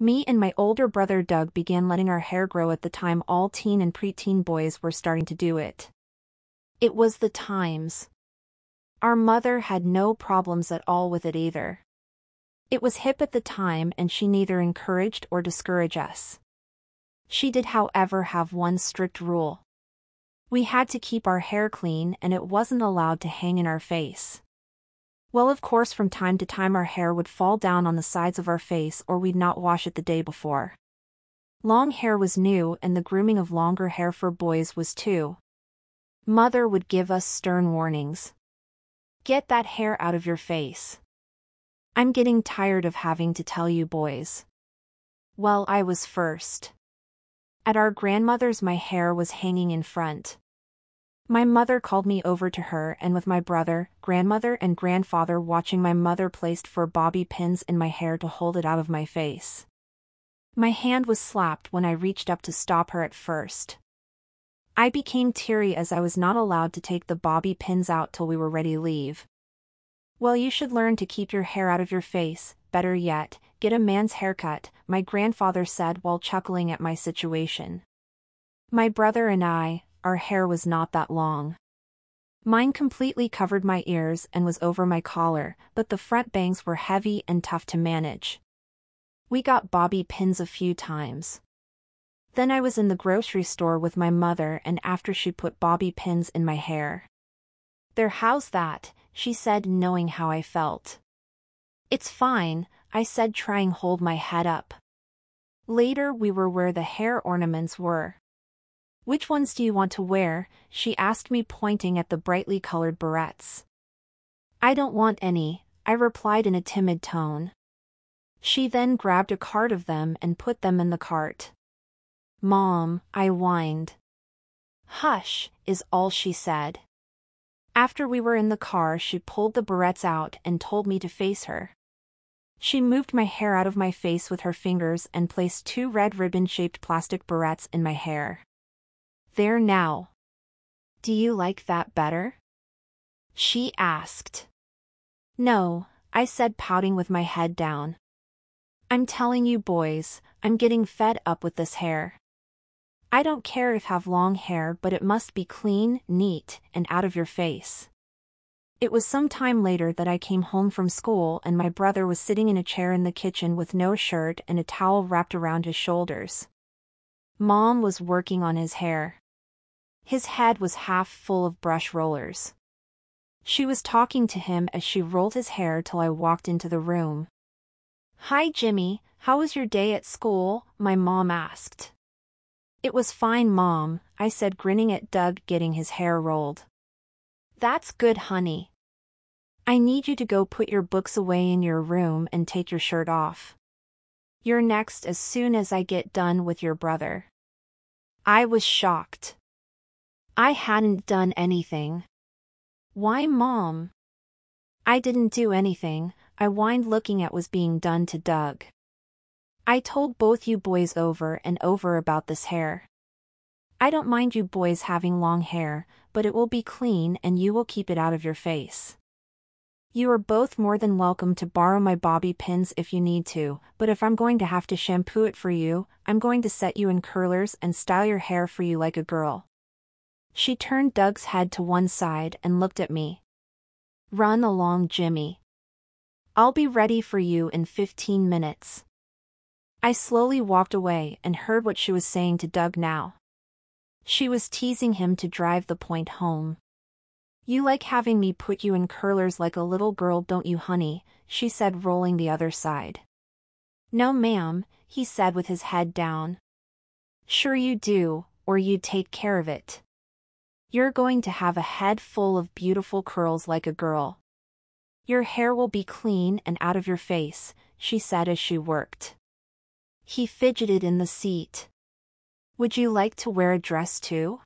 Me and my older brother Doug began letting our hair grow at the time all teen and preteen boys were starting to do it. It was the times. Our mother had no problems at all with it either. It was hip at the time and she neither encouraged or discouraged us. She did, however, have one strict rule. We had to keep our hair clean and it wasn't allowed to hang in our face. Well, of course, from time to time our hair would fall down on the sides of our face or we'd not wash it the day before. Long hair was new and the grooming of longer hair for boys was too. Mother would give us stern warnings. Get that hair out of your face. I'm getting tired of having to tell you boys. Well, I was first. At our grandmother's my hair was hanging in front. My mother called me over to her and with my brother, grandmother and grandfather watching, my mother placed 4 bobby pins in my hair to hold it out of my face. My hand was slapped when I reached up to stop her at first. I became teary as I was not allowed to take the bobby pins out till we were ready to leave. Well, you should learn to keep your hair out of your face, better yet, get a man's haircut, my grandfather said while chuckling at my situation. My brother and I, our hair was not that long. Mine completely covered my ears and was over my collar, but the front bangs were heavy and tough to manage. We got bobby pins a few times. Then I was in the grocery store with my mother and after she put bobby pins in my hair. "There, how's that?" she said, knowing how I felt. "It's fine," I said, trying to hold my head up. Later we were where the hair ornaments were. "Which ones do you want to wear?" she asked me, pointing at the brightly colored barrettes. "I don't want any," I replied in a timid tone. She then grabbed a cart of them and put them in the cart. "Mom," I whined. "Hush," is all she said. After we were in the car, she pulled the barrettes out and told me to face her. She moved my hair out of my face with her fingers and placed 2 red ribbon-shaped plastic barrettes in my hair. "There now. Do you like that better?" she asked. "No," I said, pouting with my head down. "I'm telling you boys, I'm getting fed up with this hair. I don't care if have long hair, but it must be clean, neat, and out of your face." It was some time later that I came home from school and my brother was sitting in a chair in the kitchen with no shirt and a towel wrapped around his shoulders. Mom was working on his hair. His head was half full of brush rollers. She was talking to him as she rolled his hair till I walked into the room. "Hi Jimmy, how was your day at school?" my mom asked. "It was fine, Mom," I said, grinning at Doug getting his hair rolled. "That's good, honey. I need you to go put your books away in your room and take your shirt off. You're next as soon as I get done with your brother." I was shocked. I hadn't done anything. "Why, Mom?" "I didn't do anything," I whined, looking at what was being done to Doug. "I told both you boys over and over about this hair. I don't mind you boys having long hair, but it will be clean and you will keep it out of your face. You are both more than welcome to borrow my bobby pins if you need to, but if I'm going to have to shampoo it for you, I'm going to set you in curlers and style your hair for you like a girl." She turned Doug's head to one side and looked at me. "Run along, Jimmy. I'll be ready for you in 15 minutes. I slowly walked away and heard what she was saying to Doug now. She was teasing him to drive the point home. "You like having me put you in curlers like a little girl, don't you, honey?" she said, rolling the other side. "No ma'am," he said with his head down. "Sure you do, or you'd take care of it. You're going to have a head full of beautiful curls like a girl. Your hair will be clean and out of your face," she said as she worked. He fidgeted in the seat. "Would you like to wear a dress too?"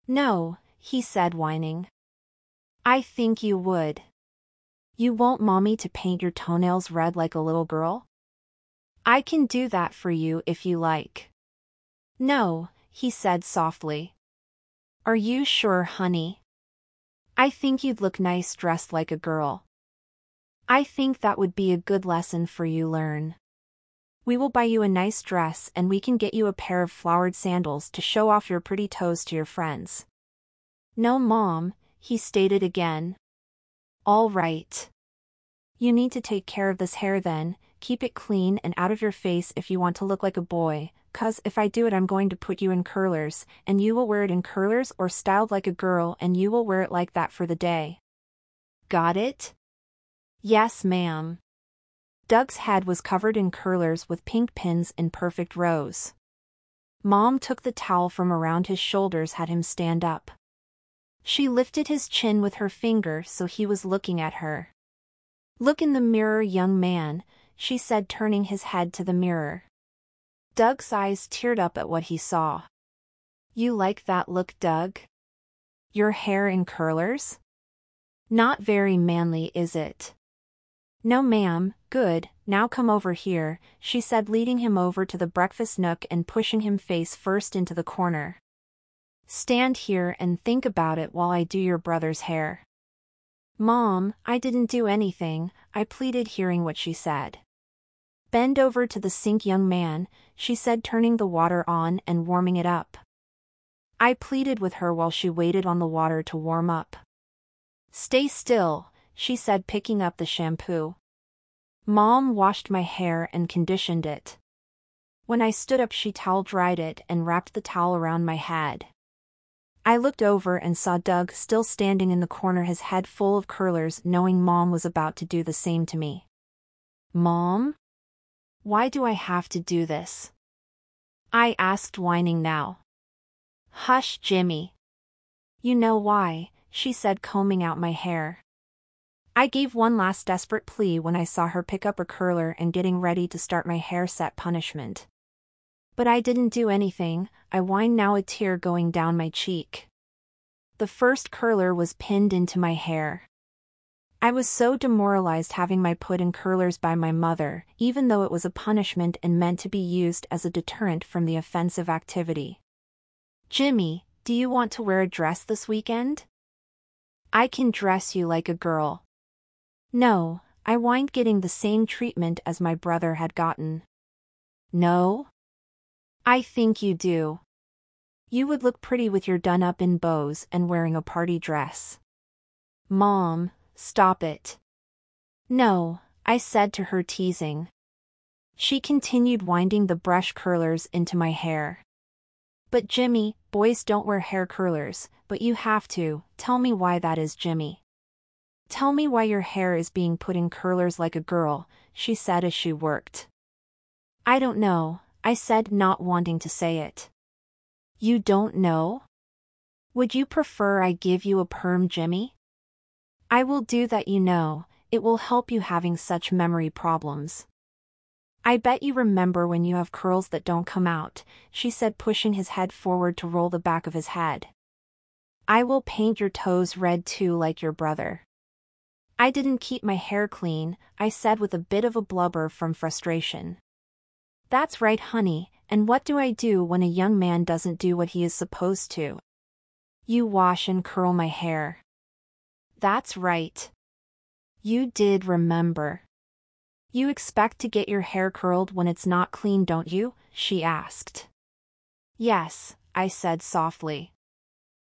"No," he said, whining. "I think you would. You want Mommy to paint your toenails red like a little girl?" "I can do that for you if you like." "No," he said softly. "Are you sure, honey? I think you'd look nice dressed like a girl. I think that would be a good lesson for you learn." We will buy you a nice dress and we can get you a pair of flowered sandals to show off your pretty toes to your friends. No, Mom, he stated again. All right. You need to take care of this hair then, keep it clean and out of your face if you want to look like a boy, 'cause if I do it I'm going to put you in curlers, and you will wear it in curlers or styled like a girl and you will wear it like that for the day. Got it? Yes, ma'am. Doug's head was covered in curlers with pink pins in perfect rows. Mom took the towel from around his shoulders, had him stand up. She lifted his chin with her finger so he was looking at her. Look in the mirror, young man, she said, turning his head to the mirror. Doug's eyes teared up at what he saw. You like that look, Doug? Your hair in curlers? Not very manly, is it? No, ma'am. Good, now come over here, she said, leading him over to the breakfast nook and pushing him face first into the corner. Stand here and think about it while I do your brother's hair. Mom, I didn't do anything, I pleaded, hearing what she said. Bend over to the sink, young man, she said, turning the water on and warming it up. I pleaded with her while she waited on the water to warm up. Stay still, she said, picking up the shampoo. Mom washed my hair and conditioned it. When I stood up she towel-dried it and wrapped the towel around my head. I looked over and saw Doug still standing in the corner, his head full of curlers, knowing Mom was about to do the same to me. Mom? Why do I have to do this? I asked, whining now. Hush, Jimmy. You know why, she said, combing out my hair. I gave one last desperate plea when I saw her pick up a curler and getting ready to start my hair set punishment. But I didn't do anything, I whined, now a tear going down my cheek. The first curler was pinned into my hair. I was so demoralized having my put in curlers by my mother, even though it was a punishment and meant to be used as a deterrent from the offensive activity. Jimmy, do you want to wear a dress this weekend? I can dress you like a girl. No, I whined, getting the same treatment as my brother had gotten. No? I think you do. You would look pretty with your done up in bows and wearing a party dress. Mom, stop it. No, I said to her, teasing. She continued winding the brush curlers into my hair. But Jimmy, boys don't wear hair curlers, but you have to. Tell me why that is, Jimmy. Tell me why your hair is being put in curlers like a girl, she said as she worked. I don't know, I said, not wanting to say it. You don't know? Would you prefer I give you a perm, Jimmy? I will do that, you know, it will help you having such memory problems. I bet you remember when you have curls that don't come out, she said, pushing his head forward to roll the back of his head. I will paint your toes red too, like your brother. I didn't keep my hair clean, I said with a bit of a blubber from frustration. That's right, honey, and what do I do when a young man doesn't do what he is supposed to? You wash and curl my hair. That's right. You did remember. You expect to get your hair curled when it's not clean, don't you? She asked. Yes, I said softly.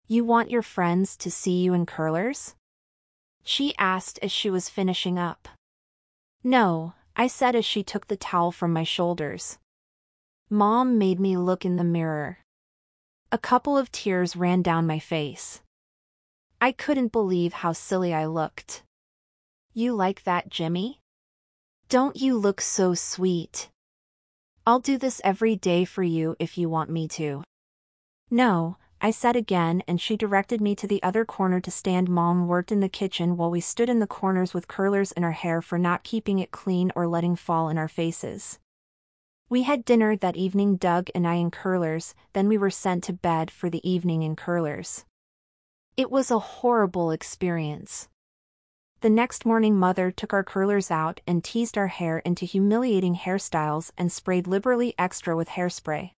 You want your friends to see you in curlers? She asked as she was finishing up. No, I said as she took the towel from my shoulders. Mom made me look in the mirror. A couple of tears ran down my face. I couldn't believe how silly I looked. You like that, Jimmy? Don't you look so sweet? I'll do this every day for you if you want me to. No, I said again, and she directed me to the other corner to stand. Mom worked in the kitchen while we stood in the corners with curlers in our hair for not keeping it clean or letting fall in our faces. We had dinner that evening, Doug and I in curlers, then we were sent to bed for the evening in curlers. It was a horrible experience. The next morning Mother took our curlers out and teased our hair into humiliating hairstyles and sprayed liberally extra with hairspray.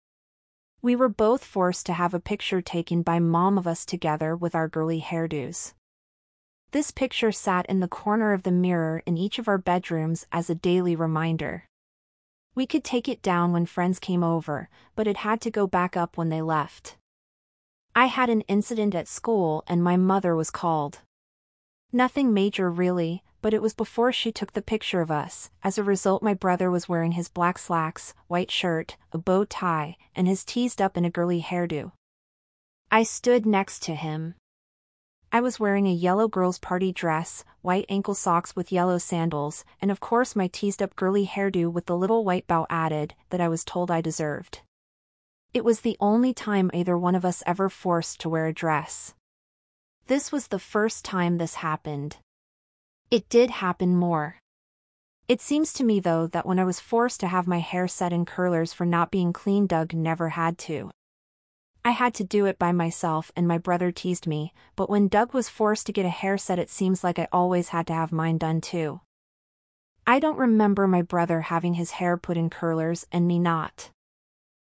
We were both forced to have a picture taken by Mom of us together with our girly hairdos. This picture sat in the corner of the mirror in each of our bedrooms as a daily reminder. We could take it down when friends came over, but it had to go back up when they left. I had an incident at school and my mother was called. Nothing major really, but it was before she took the picture of us. As a result, my brother was wearing his black slacks, white shirt, a bow tie, and his teased up in a girly hairdo. I stood next to him. I was wearing a yellow girl's party dress, white ankle socks with yellow sandals, and of course my teased up girly hairdo with the little white bow added that I was told I deserved. It was the only time either one of us ever forced to wear a dress. This was the first time this happened. It did happen more. It seems to me though that when I was forced to have my hair set in curlers for not being clean, Doug never had to. I had to do it by myself and my brother teased me, but when Doug was forced to get a hairset it seems like I always had to have mine done too. I don't remember my brother having his hair put in curlers and me not.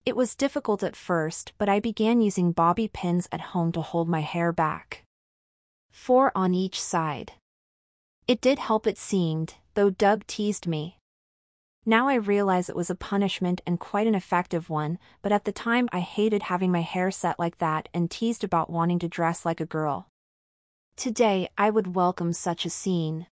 It was difficult at first, but I began using bobby pins at home to hold my hair back. 4 on each side. It did help it seemed, though Doug teased me. Now I realize it was a punishment and quite an effective one, but at the time I hated having my hair set like that and teased about wanting to dress like a girl. Today I would welcome such a scene.